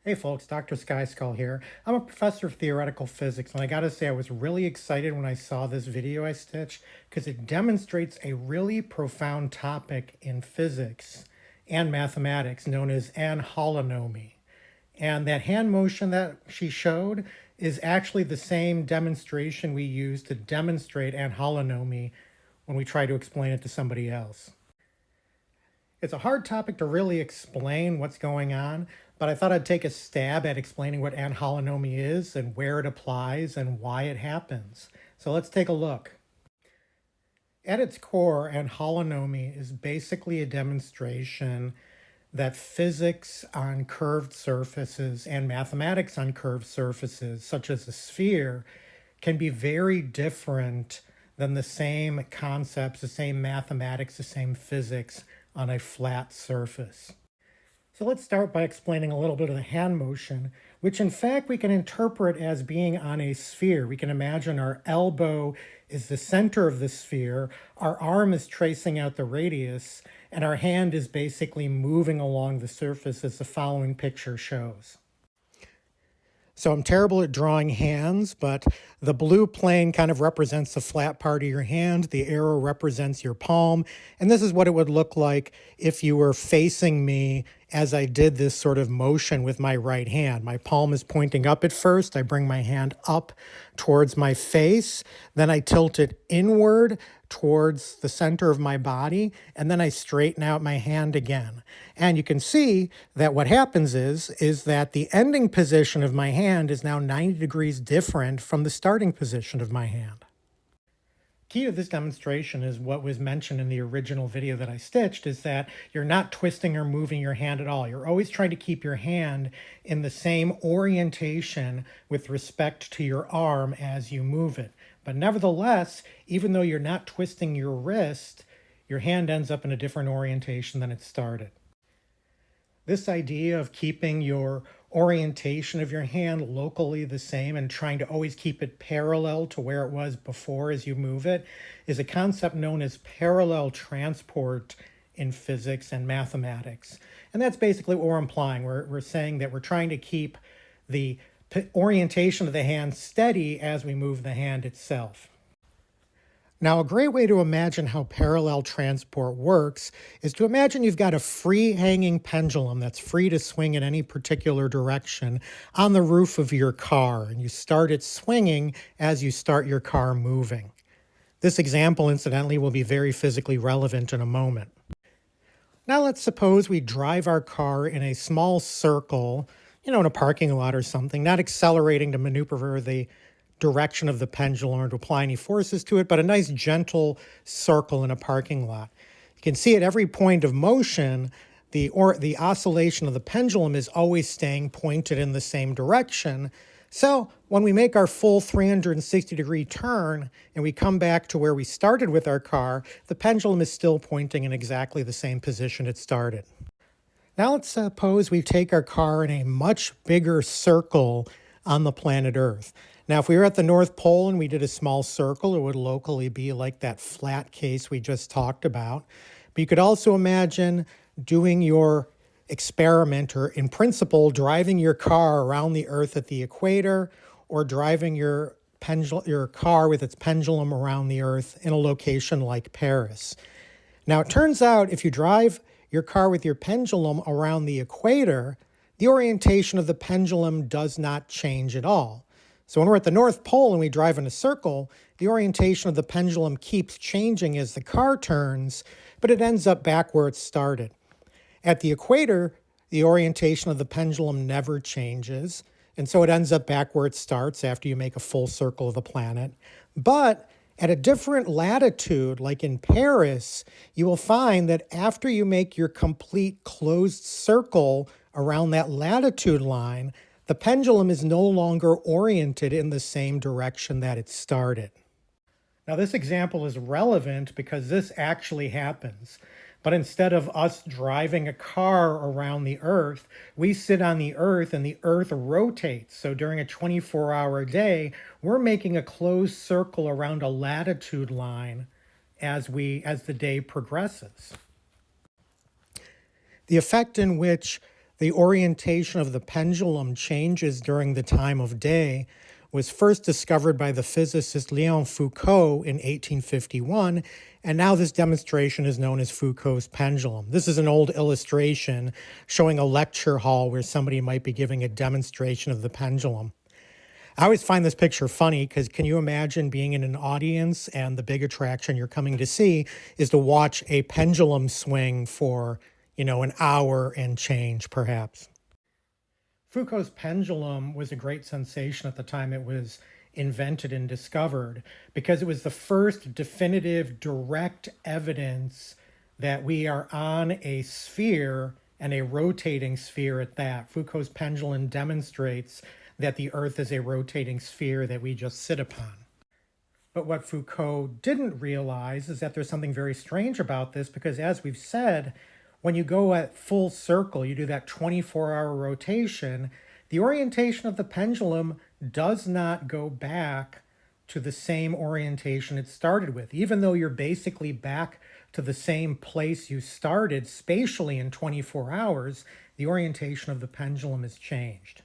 Hey folks, Dr. Skyskull here. I'm a professor of theoretical physics, and I gotta say I was really excited when I saw this video I stitched because it demonstrates a really profound topic in physics and mathematics known as anholonomy. And that hand motion that she showed is actually the same demonstration we use to demonstrate anholonomy when we try to explain it to somebody else. It's a hard topic to really explain what's going on, but I thought I'd take a stab at explaining what anholonomy is and where it applies and why it happens. So let's take a look. At its core, anholonomy is basically a demonstration that physics on curved surfaces and mathematics on curved surfaces, such as a sphere, can be very different than the same concepts, the same mathematics, the same physics on a flat surface. So let's start by explaining a little bit of the hand motion, which in fact we can interpret as being on a sphere. We can imagine our elbow is the center of the sphere, our arm is tracing out the radius, and our hand is basically moving along the surface as the following picture shows. So I'm terrible at drawing hands, but the blue plane kind of represents the flat part of your hand. The arrow represents your palm. And this is what it would look like if you were facing me as I did this sort of motion with my right hand. My palm is pointing up at first. I bring my hand up towards my face. Then I tilt it inward towards the center of my body, and then I straighten out my hand again. And you can see that what happens is that the ending position of my hand is now 90 degrees different from the starting position of my hand. Key to this demonstration is what was mentioned in the original video that I stitched, is that you're not twisting or moving your hand at all. You're always trying to keep your hand in the same orientation with respect to your arm as you move it. But nevertheless, even though you're not twisting your wrist, your hand ends up in a different orientation than it started. This idea of keeping your orientation of your hand locally the same and trying to always keep it parallel to where it was before as you move it is a concept known as parallel transport in physics and mathematics. And that's basically what we're implying. We're saying that we're trying to keep the orientation of the hand steady as we move the hand itself. Now, a great way to imagine how parallel transport works is to imagine you've got a free hanging pendulum that's free to swing in any particular direction on the roof of your car, and you start it swinging as you start your car moving. This example, incidentally, will be very physically relevant in a moment. Now, let's suppose we drive our car in a small circle, in a parking lot or something, not accelerating to maneuver the direction of the pendulum or to apply any forces to it, but a nice gentle circle in a parking lot. You can see at every point of motion, the oscillation of the pendulum is always staying pointed in the same direction. So when we make our full 360-degree turn and we come back to where we started with our car, the pendulum is still pointing in exactly the same position it started. Now let's suppose we take our car in a much bigger circle on the planet Earth. Now, if we were at the North Pole and we did a small circle, it would locally be like that flat case we just talked about. But you could also imagine doing your experiment, or in principle, driving your car around the Earth at the equator, or driving your car with its pendulum around the Earth in a location like Paris. Now, it turns out if you drive your car with your pendulum around the equator, the orientation of the pendulum does not change at all. So when we're at the North Pole and we drive in a circle, the orientation of the pendulum keeps changing as the car turns, but it ends up back where it started. At the equator, the orientation of the pendulum never changes, and so it ends up back where it starts after you make a full circle of the planet. But at a different latitude, like in Paris, you will find that after you make your complete closed circle around that latitude line, the pendulum is no longer oriented in the same direction that it started. Now, this example is relevant because this actually happens. But instead of us driving a car around the Earth, we sit on the Earth and the Earth rotates. So during a 24-hour day, we're making a closed circle around a latitude line as the day progresses. The effect in which The orientation of the pendulum changes during the time of day was first discovered by the physicist Léon Foucault in 1851, and now this demonstration is known as Foucault's pendulum. This is an old illustration showing a lecture hall where somebody might be giving a demonstration of the pendulum. I always find this picture funny because can you imagine being in an audience and the big attraction you're coming to see is to watch a pendulum swing for, an hour and change, perhaps. Foucault's pendulum was a great sensation at the time it was invented and discovered because it was the first definitive direct evidence that we are on a sphere and a rotating sphere at that. Foucault's pendulum demonstrates that the Earth is a rotating sphere that we just sit upon. But what Foucault didn't realize is that there's something very strange about this because, as we've said, when you go at full circle, you do that 24-hour rotation, the orientation of the pendulum does not go back to the same orientation it started with. Even though you're basically back to the same place you started spatially in 24 hours, the orientation of the pendulum has changed.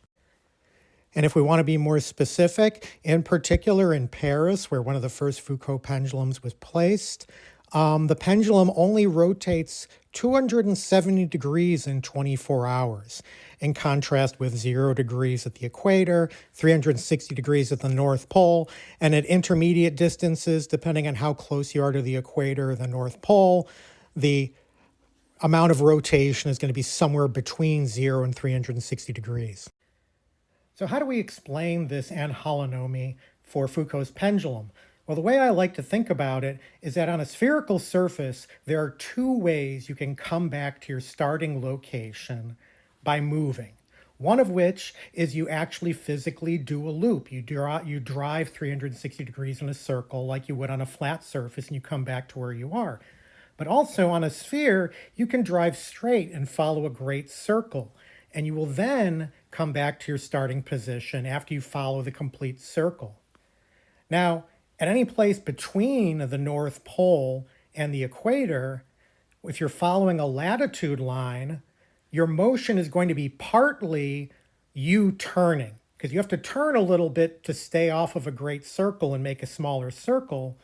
And if we want to be more specific, in particular in Paris, where one of the first Foucault pendulums was placed, the pendulum only rotates 270 degrees in 24 hours, in contrast with 0 degrees at the equator, 360 degrees at the North Pole, and at intermediate distances, depending on how close you are to the equator or the North Pole, the amount of rotation is going to be somewhere between 0 and 360 degrees. So how do we explain this anholonomy for Foucault's pendulum? Well, the way I like to think about it is that on a spherical surface, there are two ways you can come back to your starting location by moving. One of which is you actually physically do a loop. You drive 360 degrees in a circle like you would on a flat surface, and you come back to where you are. But also on a sphere, you can drive straight and follow a great circle. And you will then come back to your starting position after you follow the complete circle. Now, at any place between the North Pole and the equator, if you're following a latitude line, your motion is going to be partly you turning, because you have to turn a little bit to stay off of a great circle and make a smaller circle.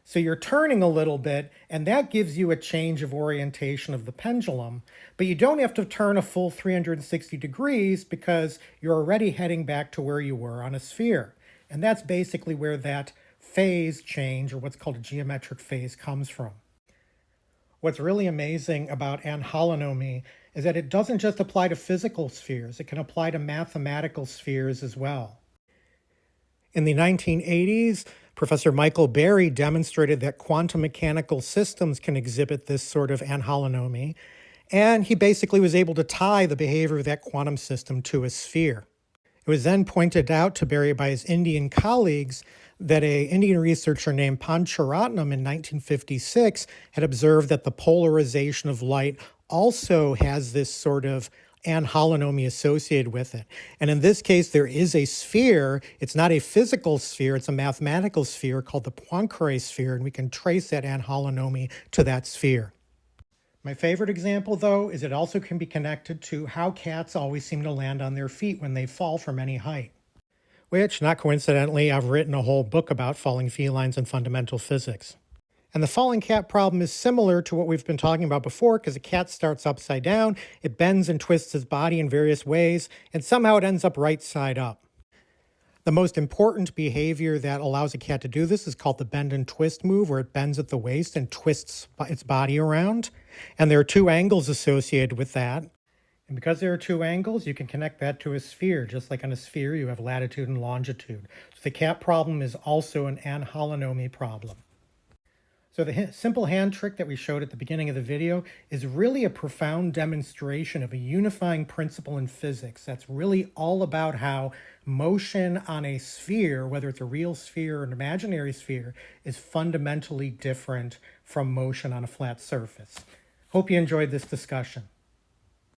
So you're turning a little bit, and that gives you a change of orientation of the pendulum. But you don't have to turn a full 360 degrees because you're already heading back to where you were on a sphere. And that's basically where that phase change, or what's called a geometric phase, comes from. What's really amazing about anholonomy is that it doesn't just apply to physical spheres, it can apply to mathematical spheres as well. In the 1980s, Professor Michael Berry demonstrated that quantum mechanical systems can exhibit this sort of anholonomy, and he basically was able to tie the behavior of that quantum system to a sphere. It was then pointed out to Berry by his Indian colleagues that an Indian researcher named Pancharatnam in 1956 had observed that the polarization of light also has this sort of anholonomy associated with it. And in this case, there is a sphere. It's not a physical sphere, it's a mathematical sphere called the Poincare sphere, and we can trace that anholonomy to that sphere. My favorite example, though, is it also can be connected to how cats always seem to land on their feet when they fall from any height. Which, not coincidentally, I've written a whole book about falling felines and fundamental physics. And the falling cat problem is similar to what we've been talking about before because a cat starts upside down, it bends and twists its body in various ways, and somehow it ends up right side up. The most important behavior that allows a cat to do this is called the bend and twist move, where it bends at the waist and twists its body around. And there are two angles associated with that. And because there are two angles, you can connect that to a sphere. Just like on a sphere, you have latitude and longitude. So the cat problem is also an anholonomy problem. So the simple hand trick that we showed at the beginning of the video is really a profound demonstration of a unifying principle in physics. That's really all about how motion on a sphere, whether it's a real sphere or an imaginary sphere, is fundamentally different from motion on a flat surface. Hope you enjoyed this discussion.